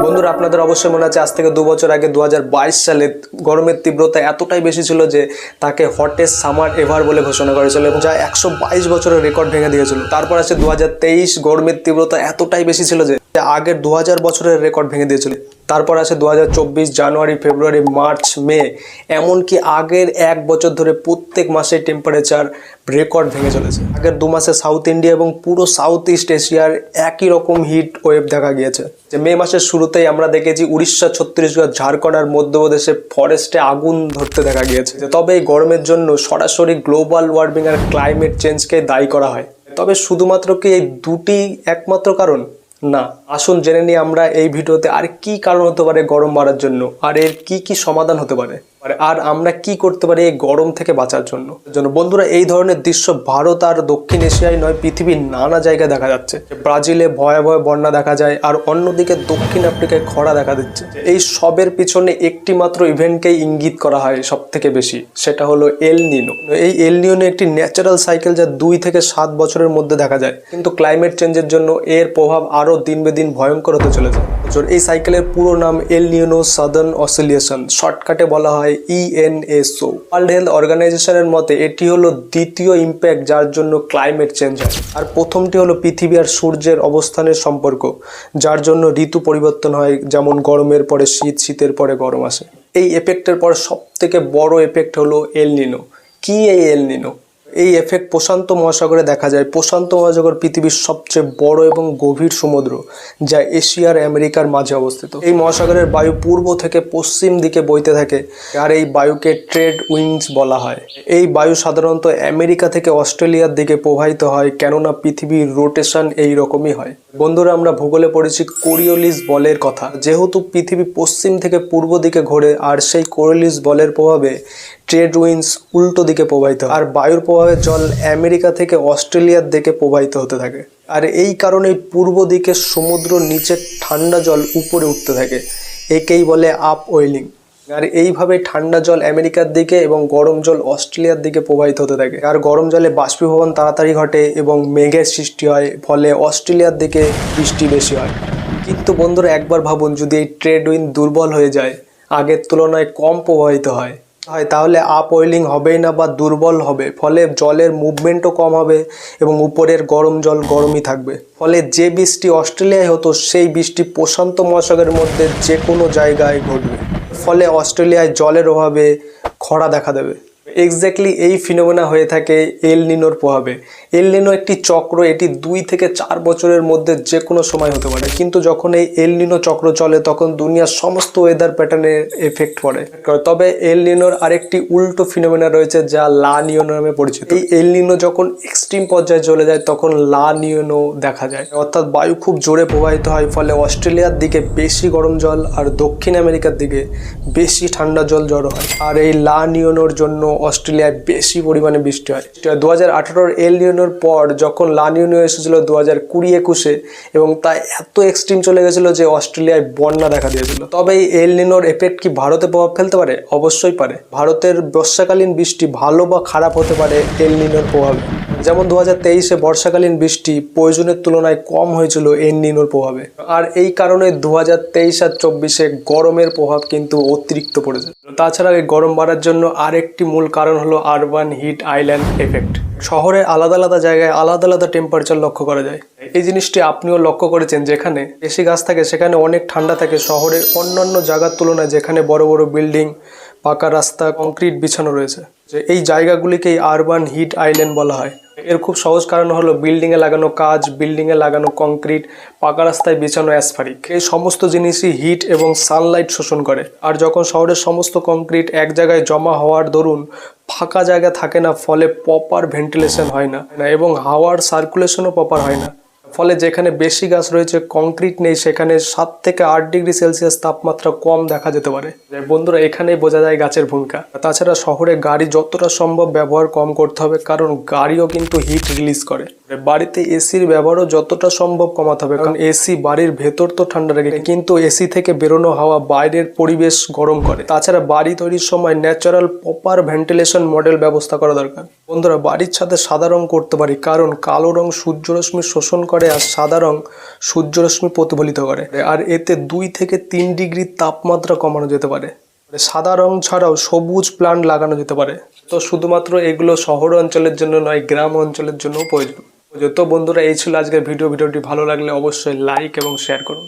বন্ধুরা আপনাদের অবশ্যই মনে আছে আজ থেকে 2 বছর আগে 2022 সালে গরমের তীব্রতা এতটাই বেশি ছিল যে তাকে হটেস্ট সামার এভার বলে ঘোষণা করেছিল এবং যা 122 বছরের রেকর্ড ভেঙে দিয়েছিল। তারপর আছে 2023 গরমের তীব্রতা এতটাই বেশি ছিল যে আগের 2000 বছরের রেকর্ড ভেঙে দিয়েছিল। তারপর আছে 2024 জানুয়ারি, ফেব্রুয়ারি, মার্চ, মে, এমনকি আগের এক বছর ধরে প্রত্যেক মাসে টেম্পারেচার রেকর্ড ভেঙে চলেছে। আগের 2 মাসে সাউথ ইন্ডিয়া এবং পুরো সাউথ ইস্ট এশিয়ার একই রকম হিট ওয়েভ দেখা গিয়েছে। যে মে মাসের শুরুতেই আমরা দেখেছি উড়িষ্যা, ছত্তিশগড়, ঝাড়খণ্ড আর মধ্যপ্রদেশে ফরেস্টে আগুন ধরতে দেখা গিয়েছে। তবে এই গরমের জন্য সরাসরি গ্লোবাল ওয়ার্মিং আর ক্লাইমেট চেঞ্জকে দায়ী করা হয়। তবে শুধুমাত্র কি এই দুটি একমাত্র কারণ? না, আসুন জেনে নিই আমরা এই ভিডিওতে আর কি কারণ হতে পারে গরম বাড়ার জন্য, আর এর কি সমাধান হতে পারে, আর আমরা কি করতে পারি এই গরম থেকে বাঁচার জন্য। বন্ধুরা, এই ধরনের দৃশ্য ভারত আর দক্ষিণ এশিয়ায় নয়, পৃথিবীর নানা জায়গায় দেখা যাচ্ছে। ব্রাজিলে ভয়াবহ বন্যা দেখা যায়, আর অন্যদিকে দক্ষিণ আফ্রিকায় খরা দেখা দিচ্ছে। এই সবের পিছনে একটি মাত্র ইভেন্টকেই ইঙ্গিত করা হয় সব থেকে বেশি, সেটা হলো এল নিনো। এই এল নিনো একটি ন্যাচারাল সাইকেল যা 2 থেকে 7 বছরের মধ্যে দেখা যায়, কিন্তু ক্লাইমেট চেঞ্জের জন্য এর প্রভাব আরো দিন বে দিন ভয়ঙ্কর হতে চলেছে। এই সাইকেলের পুরো নাম এল নিনো সাদার্ন অসিলেশন, শর্টকাটে বলা হয় ENSO। ওয়ার্ল্ড হেলথ অর্গানাইজেশনের মতে এটি হলো দ্বিতীয় ইম্প্যাক্ট যার জন্য ক্লাইমেট চেঞ্জ হয়। আর প্রথমটি হলো পৃথিবী আর সূর্যের অবস্থানের সম্পর্ক, যার জন্য ঋতু পরিবর্তন হয়, যেমন গরমের পরে শীত, শীতের পরে গরম আসে। এই এফেক্টের পর সব থেকে বড় এফেক্ট হলো এল নিনো। কি এই এল নিনো? এই এফেক্ট প্রশান্ত মহাসাগরে দেখা যায়। প্রশান্ত মহাসাগর পৃথিবীর সবচেয়ে বড় এবং গভীর সমুদ্র, যা এশিয়ার আমেরিকার মাঝে অবস্থিত। এই মহাসাগরের বায়ু পূর্ব থেকে পশ্চিম দিকে বইতে থাকে, আর এই বায়ুকে ট্রেড উইন্ডস বলা হয়। এই বায়ু সাধারণত আমেরিকা থেকে অস্ট্রেলিয়ার দিকে প্রবাহিত হয়, কেননা পৃথিবীর রোটেশন এই রকমই হয়। বন্ধুরা, আমরা ভূগোলে পড়েছি কোরিওলিস বলের কথা। যেহেতু পৃথিবী পশ্চিম থেকে পূর্ব দিকে ঘোরে, আর সেই কোরিওলিস বলের প্রভাবে ট্রেড উইন্ডস উল্টো দিকে প্রবাহিত, আর বায়ুর প্রভাবে জল আমেরিকা থেকে অস্ট্রেলিয়ার দিকে প্রবাহিত হতে থাকে। আর এই কারণেই পূর্ব দিকে সমুদ্র নিচে ঠান্ডা জল উপরে উঠতে থাকে, একেই বলে আপ ওয়েলিং। আর এইভাবে ঠান্ডা জল আমেরিকার দিকে এবং গরম জল অস্ট্রেলিয়ার দিকে প্রবাহিত হতে থাকে। আর গরম জলে বাষ্পীভবন তাড়াতাড়ি ঘটে এবং মেঘের সৃষ্টি হয়, ফলে অস্ট্রেলিয়ার দিকে বৃষ্টি বেশি হয়। কিন্তু বন্ধুরা, একবার ভাবুন, যদি এই ট্রেড উইন্ড দুর্বল হয়ে যায়, আগের তুলনায় কম প্রবাহিত হয়, তাহলে আপ ওয়েলিং হবেই না বা দুর্বল হবে, ফলে জলের মুভমেন্টও কম হবে এবং উপরের গরম জল গরমই থাকবে। ফলে যে বৃষ্টি অস্ট্রেলিয়ায় হতো সেই বৃষ্টি প্রশান্ত মহাসাগরের মধ্যে যে কোনো জায়গায় ঘটবে, ফলে অস্ট্রেলিয়ায় জলের অভাবে খরা দেখা দেবে। এক্স্যাক্টলি এই ফিনোমেনা হয়ে থাকে এল নিনোর প্রভাবে। এল নিনো একটি চক্র, এটি 2 থেকে 4 বছরের মধ্যে যে কোনো সময় হতে পারে। কিন্তু যখন এই এল নিনো চক্র চলে, তখন দুনিয়ার সমস্ত ওয়েদার প্যাটার্নের এফেক্ট পড়ে। তবে এল নিনোর আরেকটি উল্টো ফিনোমেনা রয়েছে, যা লা নিনো নামে পরিচিত। এই এল নিনো যখন এক্সট্রিম পর্যায়ে চলে যায়, তখন লা নিনো দেখা যায়, অর্থাৎ বায়ু খুব জোরে প্রবাহিত হয়, ফলে অস্ট্রেলিয়ার দিকে বেশি গরম জল আর দক্ষিণ আমেরিকার দিকে বেশি ঠান্ডা জল জড়ো হয়। আর এই লা নিনোর জন্য অস্ট্রেলিয়ায় বেশি পরিমাণে বৃষ্টি হয়। 2018 এল নিনোর পর যখন লা নিনো এসেছিল 2020-21-এ, এবং তা এত এক্সট্রিম চলে গেছিল যে অস্ট্রেলিয়ায় বন্যা দেখা দিয়েছিল। তবে এই এল নিনোর এফেক্ট কি ভারতে প্রভাব ফেলতে পারে? অবশ্যই পারে। ভারতের বর্ষাকালীন বৃষ্টি ভালো বা খারাপ হতে পারে এল নিনোর প্রভাবে। যেমন 2023-এ বর্ষাকালীন বৃষ্টি প্রয়োজনের তুলনায় কম হয়েছিল এল নিনোর প্রভাবে। আর এই কারণে 2023 আর 2024-এ গরমের প্রভাব কিন্তু অতিরিক্ত পড়েছে। তাছাড়া এই গরম বাড়ার জন্য আরেকটি মূল কারণ হলো আরবান হিট আইল্যান্ড এফেক্ট। শহরে আলাদা আলাদা জায়গায় আলাদা আলাদা টেম্পারেচার লক্ষ্য করা যায়। এই জিনিসটি আপনিও লক্ষ্য করেছেন, যেখানে বেশি গাছ থাকে সেখানে অনেক ঠান্ডা থাকে শহরের অন্যান্য জায়গার তুলনায়, যেখানে বড় বড় বিল্ডিং, পাকা রাস্তা, কংক্রিট বিছানো রয়েছে। এই জায়গাগুলিকেই আরবান হিট আইল্যান্ড বলা হয়। এর খুব সহজ কারণ হলো বিল্ডিংয়ে লাগানো কাঁচ, বিল্ডিংয়ে লাগানো কংক্রিট, পাকা রাস্তায় বিছানো অ্যাসফারিক। এই সমস্ত জিনিসই হিট এবং সানলাইট শোষণ করে। আর যখন শহরের সমস্ত কংক্রিট এক জায়গায় জমা হওয়ার দরুন ফাঁকা জায়গা থাকে না, ফলে প্রপার ভেন্টিলেশন হয় না এবং হাওয়ার সার্কুলেশনও প্রপার হয় না। ফলে যেখানে বেশি গাছ রয়েছে, কংক্রিট নেই, সেখানে 7 থেকে 8 ডিগ্রি সেলসিয়াস তাপমাত্রা কম দেখা যেতে পারে। বন্ধুরা, এখানেই বোঝা যায় গাছের ভূমিকা। তাছাড়া শহরে গাড়ি যতটা সম্ভব ব্যবহার কম করতে হবে, কারণ গাড়িও কিন্তু হিট রিলিজ করে। বাড়িতে এসির ব্যবহারও যতটা সম্ভব কমাতে হবে, কারণ এসি বাড়ির ভেতর তো ঠান্ডা রাখে, কিন্তু এসি থেকে বেরোনো হাওয়া বাইরের পরিবেশ গরম করে। তাছাড়া বাড়ি তৈরির সময় ন্যাচারাল প্রপার ভেন্টিলেশন মডেল ব্যবস্থা করা দরকার। বন্ধুরা, বাড়ির ছাদে সাদা রং করতে পারি, কারণ কালো রং সূর্যরশ্মি শোষণ করে করে আর সাদা রং সূর্যরশ্মি প্রতিফলিত করে, আর এতে 2 থেকে 3 ডিগ্রি তাপমাত্রা কমানো যেতে পারে। সাদা রং ছাড়াও সবুজ প্লান্ট লাগানো যেতে পারে। তো শুধুমাত্র এগুলো শহর অঞ্চলের জন্য নয়, গ্রাম অঞ্চলের জন্যও প্রয়োজন। তো বন্ধুরা, এই ছিল আজকের ভিডিওটি ভালো লাগলে অবশ্যই লাইক এবং শেয়ার করুন।